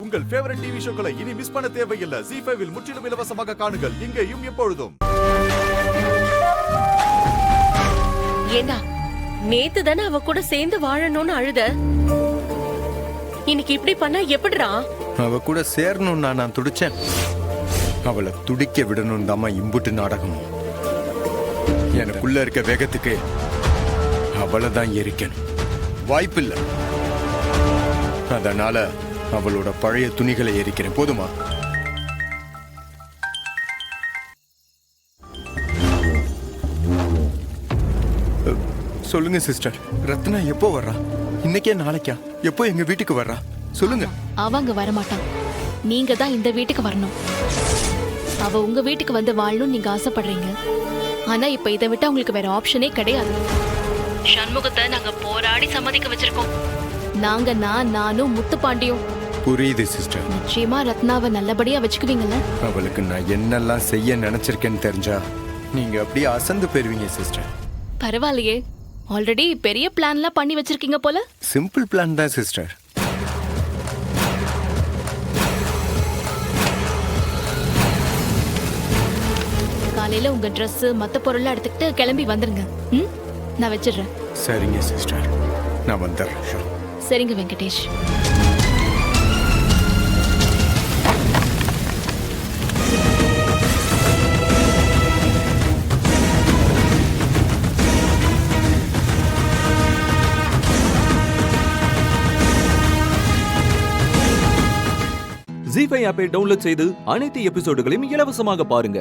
உங்கள் favourite TV ஷோக்களை இனி miss பண்ண தேவையில்லை. ZEE5 இல் முற்றிலும் இலவசமாக காணுங்கள். இங்கேயும் எப்பொழுதும். ஏண்டா நேத்து தானே அவ கூட சேர்ந்து வாழணும்னு அழுத, இன்னைக்கு இப்படி பண்ணா எப்படிடா? அவ கூட சேரணும் நான் துடிச்சேன். அவளை துடிக்க விடணும் தாமா இம்புட்டு நாடகம். எனக்குள்ள இருக்க வேகத்துக்கு அவளை தான் எரிக்கணும். வாய்ப்பில்லை. அதனால அவளோட பழைய துணிகளை எரிக்கிறேன். போதுமா? சொல்லுங்க சிஸ்டர், ரத்னா எப்போ வர்றா? இன்னைக்கே நாளைக்கா? எப்போ எங்க வீட்டுக்கு வர்றா சொல்லுங்க. அவங்க வரமாட்டான். நீங்க தான் இந்த வீட்டுக்கு வரணும். அவ உங்க வீட்டுக்கு வந்து வாழணும் நீங்க ஆசைப்படுறீங்க. ஆனா இப்ப இதை விட்டு உங்களுக்கு வேற ஆப்ஷனே கிடையாது. சண்முகத்தை நாங்க போராடி சம்மதிக்க வச்சிருக்கோம். நானும் முத்துப்பாண்டியும். புரியுது சிஸ்டர். நிச்சயமா ரத்னாவை நல்லபடியா வச்சுக்குவீங்கல்ல? அவளுக்கு நான் என்னெல்லாம் செய்ய நினைச்சிருக்கேன்னு தெரிஞ்சா நீங்க அப்படியே அசந்து போயிருவீங்க சிஸ்டர். பரவாயில்லையே, ஆல்ரெடி பெரிய பிளான்லாம் பண்ணி வச்சிருக்கீங்க போல. சிம்பிள் பிளான் தான் சிஸ்டர். காலையில உங்க ட்ரெஸ் மத்த பொருள்லாம் எடுத்துக்கிட்டு கிளம்பி வந்துருங்க. நான் வச்சிடுறேன். சரிங்க சிஸ்டர், நான் வந்துடுறேன். சரிங்க வெங்கடேஷ். ZEE5 ஆப்பை டவுன்லோட் செய்து அனைத்து எபிசோடுகளையும் இலவசமாக பாருங்க.